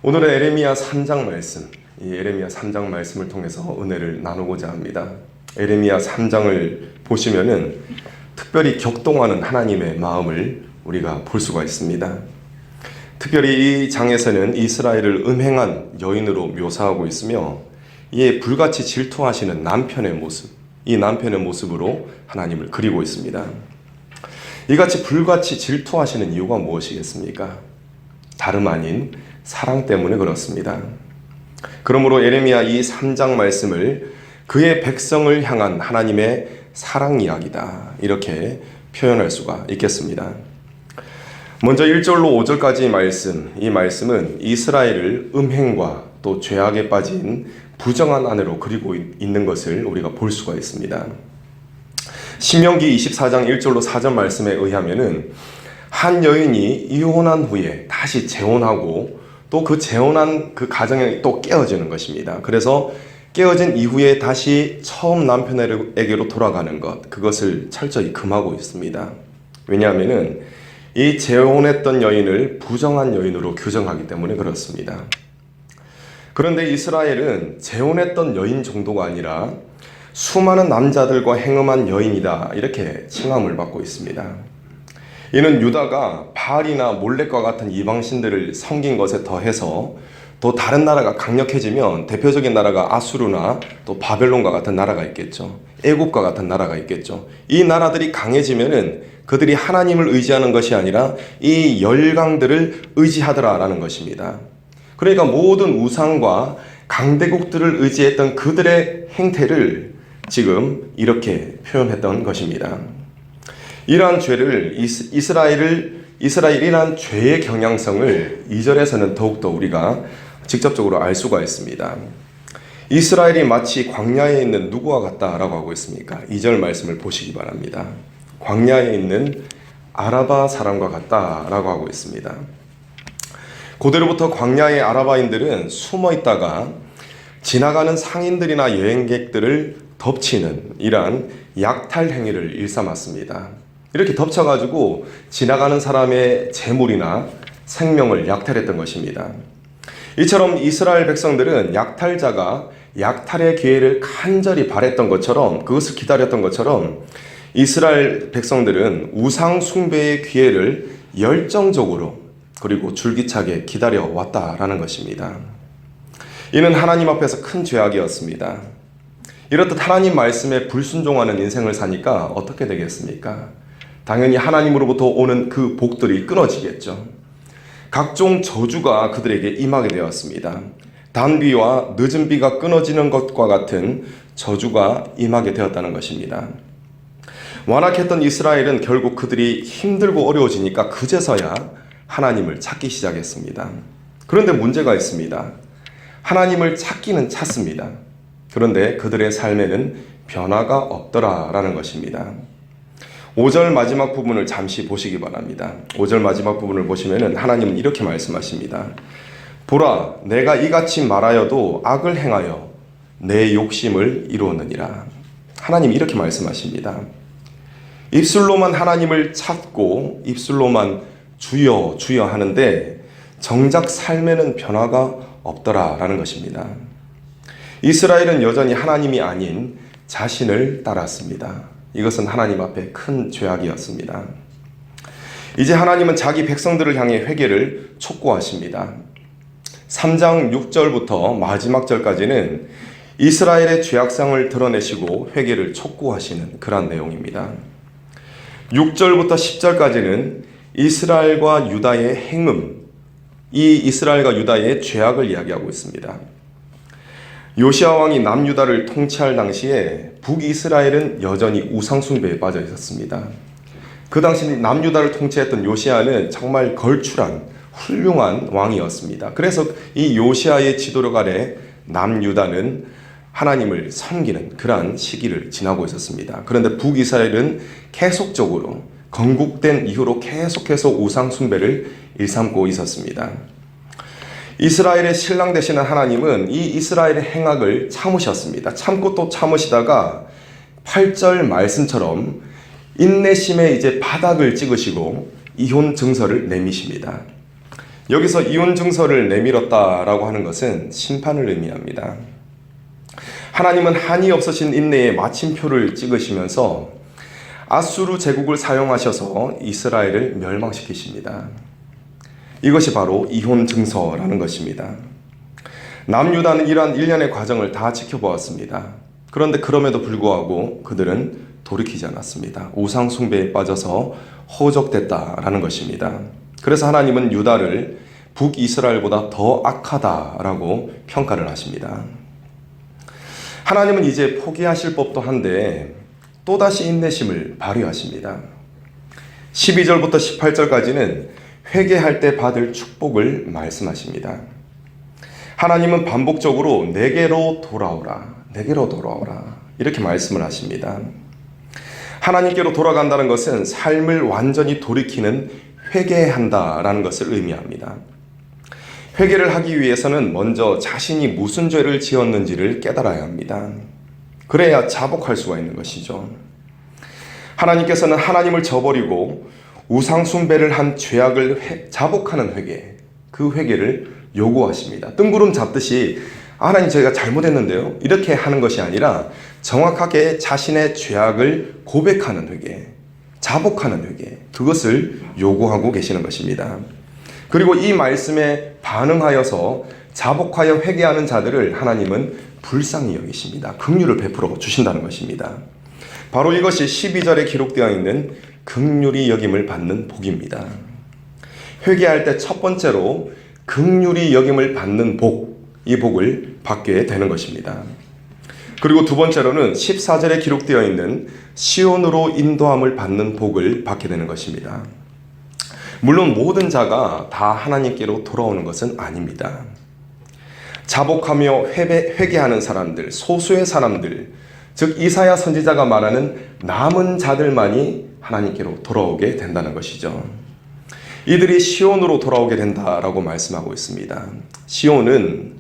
오늘은 에레미야 3장 말씀, 이 에레미야 3장 말씀을 통해서 은혜를 나누고자 합니다. 에레미야 3장을 보시면은 특별히 격동하는 하나님의 마음을 우리가 볼 수가 있습니다. 특별히 이 장에서는 이스라엘을 음행한 여인으로 묘사하고 있으며 이에 불같이 질투하시는 남편의 모습, 이 남편의 모습으로 하나님을 그리고 있습니다. 이같이 불같이 질투하시는 이유가 무엇이겠습니까? 다름 아닌 사랑 때문에 그렇습니다. 그러므로 에레미야 이 3장 말씀을 그의 백성을 향한 하나님의 사랑 이야기다, 이렇게 표현할 수가 있겠습니다. 먼저 1절로 5절까지의 말씀, 이 말씀은 이스라엘을 음행과 또 죄악에 빠진 부정한 아내로 그리고 있는 것을 우리가 볼 수가 있습니다. 신명기 24장 1절로 4절 말씀에 의하면은 한 여인이 이혼한 후에 다시 재혼하고 또 그 재혼한 그 가정이 또 깨어지는 것입니다. 그래서 깨어진 이후에 다시 처음 남편에게로 돌아가는 것, 그것을 철저히 금하고 있습니다. 왜냐하면은 이 재혼했던 여인을 부정한 여인으로 규정하기 때문에 그렇습니다. 그런데 이스라엘은 재혼했던 여인 정도가 아니라 수많은 남자들과 행음한 여인이다, 이렇게 칭함을 받고 있습니다. 이는 유다가 바알이나 몰렉과 같은 이방신들을 섬긴 것에 더해서 또 다른 나라가 강력해지면 대표적인 나라가 아수르나 또 바벨론과 같은 나라가 있겠죠. 애굽과 같은 나라가 있겠죠. 이 나라들이 강해지면은 그들이 하나님을 의지하는 것이 아니라 이 열강들을 의지하더라라는 것입니다. 그러니까 모든 우상과 강대국들을 의지했던 그들의 행태를 지금 이렇게 표현했던 것입니다. 이러한 죄를 이스라엘이란 죄의 경향성을 2절에서는 더욱더 우리가 직접적으로 알 수가 있습니다. 이스라엘이 마치 광야에 있는 누구와 같다라고 하고 있습니까? 2절 말씀을 보시기 바랍니다. 광야에 있는 아라바 사람과 같다라고 하고 있습니다. 고대로부터 광야의 아라바인들은 숨어 있다가 지나가는 상인들이나 여행객들을 덮치는 이러한 약탈 행위를 일삼았습니다. 이렇게 덮쳐가지고 지나가는 사람의 재물이나 생명을 약탈했던 것입니다. 이처럼 이스라엘 백성들은 약탈자가 약탈의 기회를 간절히 바랬던 것처럼, 그것을 기다렸던 것처럼 이스라엘 백성들은 우상 숭배의 기회를 열정적으로 그리고 줄기차게 기다려왔다라는 것입니다. 이는 하나님 앞에서 큰 죄악이었습니다. 이렇듯 하나님 말씀에 불순종하는 인생을 사니까 어떻게 되겠습니까? 당연히 하나님으로부터 오는 그 복들이 끊어지겠죠. 각종 저주가 그들에게 임하게 되었습니다. 단비와 늦은 비가 끊어지는 것과 같은 저주가 임하게 되었다는 것입니다. 완악했던 이스라엘은 결국 그들이 힘들고 어려워지니까 그제서야 하나님을 찾기 시작했습니다. 그런데 문제가 있습니다. 하나님을 찾기는 찾습니다. 그런데 그들의 삶에는 변화가 없더라라는 것입니다. 5절 마지막 부분을 잠시 보시기 바랍니다. 5절 마지막 부분을 보시면 하나님은 이렇게 말씀하십니다. 보라, 내가 이같이 말하여도 악을 행하여 내 욕심을 이루었느니라. 하나님 이렇게 말씀하십니다. 입술로만 하나님을 찾고 입술로만 주여 주여 하는데 정작 삶에는 변화가 없더라라는 것입니다. 이스라엘은 여전히 하나님이 아닌 자신을 따랐습니다. 이것은 하나님 앞에 큰 죄악이었습니다. 이제 하나님은 자기 백성들을 향해 회개를 촉구하십니다. 3장 6절부터 마지막 절까지는 이스라엘의 죄악상을 드러내시고 회개를 촉구하시는 그런 내용입니다. 6절부터 10절까지는 이스라엘과 유다의 행음, 이 이스라엘과 유다의 죄악을 이야기하고 있습니다. 요시아 왕이 남유다를 통치할 당시에 북이스라엘은 여전히 우상숭배에 빠져 있었습니다. 그 당시 남유다를 통치했던 요시아는 정말 걸출한 훌륭한 왕이었습니다. 그래서 이 요시아의 지도력 아래 남유다는 하나님을 섬기는 그러한 시기를 지나고 있었습니다. 그런데 북이스라엘은 계속적으로 건국된 이후로 계속해서 우상숭배를 일삼고 있었습니다. 이스라엘의 신랑 되시는 하나님은 이 이스라엘의 행악을 참으셨습니다. 참고 또 참으시다가 8절 말씀처럼 인내심에 이제 바닥을 찍으시고 이혼 증서를 내미십니다. 여기서 이혼 증서를 내밀었다라고 하는 것은 심판을 의미합니다. 하나님은 한이 없으신 인내에 마침표를 찍으시면서 아수르 제국을 사용하셔서 이스라엘을 멸망시키십니다. 이것이 바로 이혼 증서라는 것입니다. 남유다는 이러한 일련의 과정을 다 지켜보았습니다. 그런데 그럼에도 불구하고 그들은 돌이키지 않았습니다. 우상 숭배에 빠져서 허적됐다라는 것입니다. 그래서 하나님은 유다를 북이스라엘보다 더 악하다라고 평가를 하십니다. 하나님은 이제 포기하실 법도 한데 또다시 인내심을 발휘하십니다. 12절부터 18절까지는 회개할 때 받을 축복을 말씀하십니다. 하나님은 반복적으로 내게로 돌아오라, 내게로 돌아오라 이렇게 말씀을 하십니다. 하나님께로 돌아간다는 것은 삶을 완전히 돌이키는 회개한다라는 것을 의미합니다. 회개를 하기 위해서는 먼저 자신이 무슨 죄를 지었는지를 깨달아야 합니다. 그래야 자복할 수가 있는 것이죠. 하나님께서는 하나님을 저버리고 우상 숭배를 한 죄악을 자복하는 회개, 그 회개를 요구하십니다. 뜬구름 잡듯이 하나님 제가 잘못했는데요 이렇게 하는 것이 아니라 정확하게 자신의 죄악을 고백하는 회개, 자복하는 회개, 그것을 요구하고 계시는 것입니다. 그리고 이 말씀에 반응하여서 자복하여 회개하는 자들을 하나님은 불쌍히 여기십니다. 긍휼을 베풀어 주신다는 것입니다. 바로 이것이 12절에 기록되어 있는 긍휼히 여김을 받는 복입니다. 회개할 때 첫 번째로 긍휼히 여김을 받는 복, 이 복을 받게 되는 것입니다. 그리고 두 번째로는 14절에 기록되어 있는 시온으로 인도함을 받는 복을 받게 되는 것입니다. 물론 모든 자가 다 하나님께로 돌아오는 것은 아닙니다. 자복하며 회개하는 사람들, 소수의 사람들, 즉 이사야 선지자가 말하는 남은 자들만이 하나님께로 돌아오게 된다는 것이죠. 이들이 시온으로 돌아오게 된다라고 말씀하고 있습니다. 시온은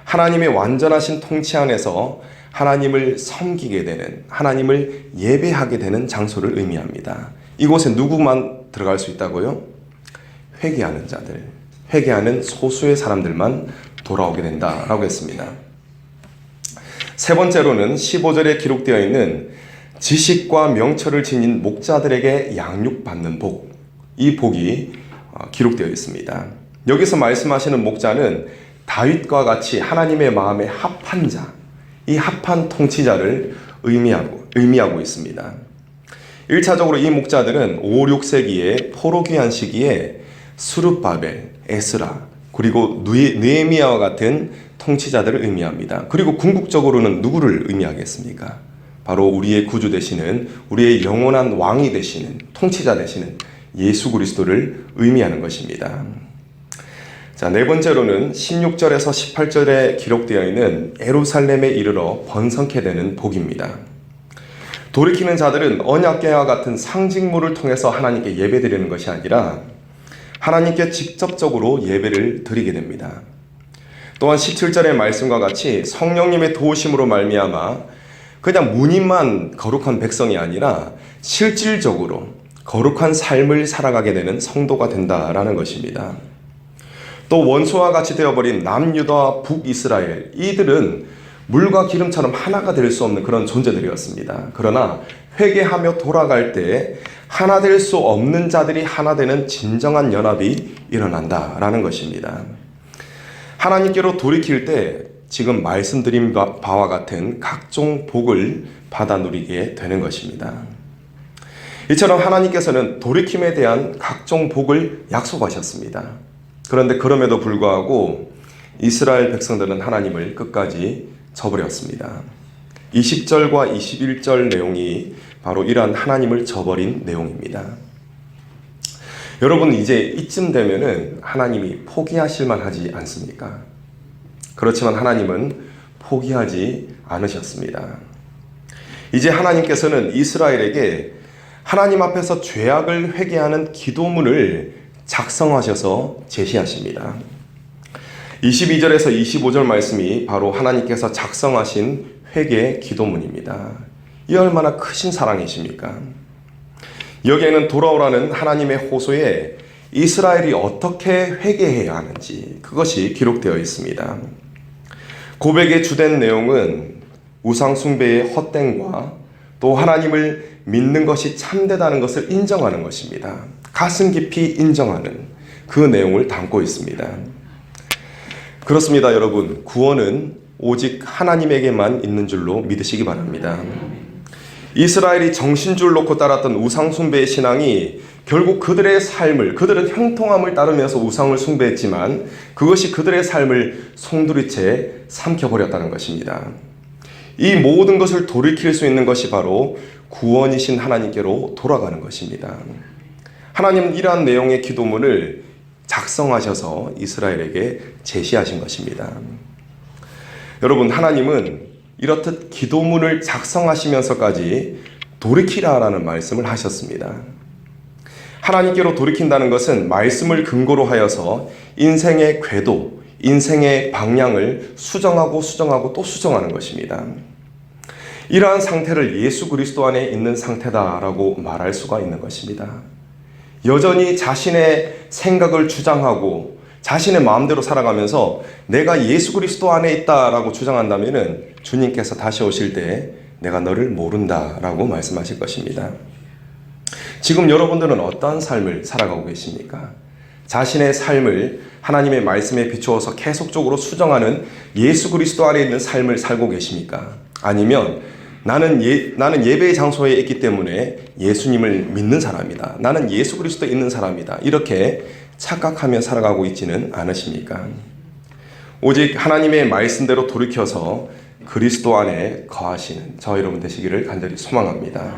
하나님의 완전하신 통치 안에서 하나님을 섬기게 되는, 하나님을 예배하게 되는 장소를 의미합니다. 이곳에 누구만 들어갈 수 있다고요? 회개하는 자들, 회개하는 소수의 사람들만 돌아오게 된다라고 했습니다. 세 번째로는 15절에 기록되어 있는 지식과 명철을 지닌 목자들에게 양육받는 복, 이 복이 기록되어 있습니다. 여기서 말씀하시는 목자는 다윗과 같이 하나님의 마음에 합한 자, 이 합한 통치자를 의미하고 있습니다. 1차적으로 이 목자들은 5, 6세기에 포로 귀환 시기에 스룹바벨, 에스라, 그리고 느헤미야와 같은 통치자들을 의미합니다. 그리고 궁극적으로는 누구를 의미하겠습니까? 바로 우리의 구주 되시는, 우리의 영원한 왕이 되시는, 통치자 되시는 예수 그리스도를 의미하는 것입니다. 자, 네 번째로는 16절에서 18절에 기록되어 있는 예루살렘에 이르러 번성케 되는 복입니다. 돌이키는 자들은 언약궤와 같은 상징물을 통해서 하나님께 예배드리는 것이 아니라 하나님께 직접적으로 예배를 드리게 됩니다. 또한 17절의 말씀과 같이 성령님의 도우심으로 말미암아 그냥 무늬만 거룩한 백성이 아니라 실질적으로 거룩한 삶을 살아가게 되는 성도가 된다라는 것입니다. 또 원수와 같이 되어버린 남유다와 북이스라엘, 이들은 물과 기름처럼 하나가 될 수 없는 그런 존재들이었습니다. 그러나 회개하며 돌아갈 때 하나 될 수 없는 자들이 하나 되는 진정한 연합이 일어난다라는 것입니다. 하나님께로 돌이킬 때 지금 말씀드린 바와 같은 각종 복을 받아 누리게 되는 것입니다. 이처럼 하나님께서는 돌이킴에 대한 각종 복을 약속하셨습니다. 그런데 그럼에도 불구하고 이스라엘 백성들은 하나님을 끝까지 저버렸습니다. 20절과 21절 내용이 바로 이러한 하나님을 저버린 내용입니다. 여러분, 이제 이쯤 되면은 하나님이 포기하실 만하지 않습니까? 그렇지만 하나님은 포기하지 않으셨습니다. 이제 하나님께서는 이스라엘에게 하나님 앞에서 죄악을 회개하는 기도문을 작성하셔서 제시하십니다. 22절에서 25절 말씀이 바로 하나님께서 작성하신 회개 기도문입니다. 이 얼마나 크신 사랑이십니까? 여기에는 돌아오라는 하나님의 호소에 이스라엘이 어떻게 회개해야 하는지 그것이 기록되어 있습니다. 고백의 주된 내용은 우상 숭배의 헛됨과 또 하나님을 믿는 것이 참되다는 것을 인정하는 것입니다. 가슴 깊이 인정하는 그 내용을 담고 있습니다. 그렇습니다, 여러분. 구원은 오직 하나님에게만 있는 줄로 믿으시기 바랍니다. 이스라엘이 정신줄 놓고 따랐던 우상 숭배의 신앙이 결국 그들의 삶을, 그들은 형통함을 따르면서 우상을 숭배했지만 그것이 그들의 삶을 송두리째 삼켜버렸다는 것입니다. 이 모든 것을 돌이킬 수 있는 것이 바로 구원이신 하나님께로 돌아가는 것입니다. 하나님은 이러한 내용의 기도문을 작성하셔서 이스라엘에게 제시하신 것입니다. 여러분, 하나님은 이렇듯 기도문을 작성하시면서까지 돌이키라라는 말씀을 하셨습니다. 하나님께로 돌이킨다는 것은 말씀을 근거로 하여서 인생의 궤도, 인생의 방향을 수정하고 또 수정하는 것입니다. 이러한 상태를 예수 그리스도 안에 있는 상태다라고 말할 수가 있는 것입니다. 여전히 자신의 생각을 주장하고 자신의 마음대로 살아가면서 내가 예수 그리스도 안에 있다라고 주장한다면 주님께서 다시 오실 때 내가 너를 모른다라고 말씀하실 것입니다. 지금 여러분들은 어떤 삶을 살아가고 계십니까? 자신의 삶을 하나님의 말씀에 비추어서 계속적으로 수정하는 예수 그리스도 안에 있는 삶을 살고 계십니까? 아니면 나는 예배의 장소에 있기 때문에 예수님을 믿는 사람이다. 나는 예수 그리스도에 있는 사람이다. 이렇게 착각하며 살아가고 있지는 않으십니까? 오직 하나님의 말씀대로 돌이켜서 그리스도 안에 거하시는 저 여러분 되시기를 간절히 소망합니다.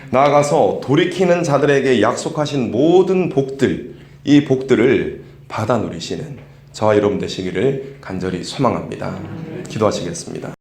나아가서 돌이키는 자들에게 약속하신 모든 복들, 이 복들을 받아 누리시는 저와 여러분 되시기를 간절히 소망합니다. 기도하시겠습니다.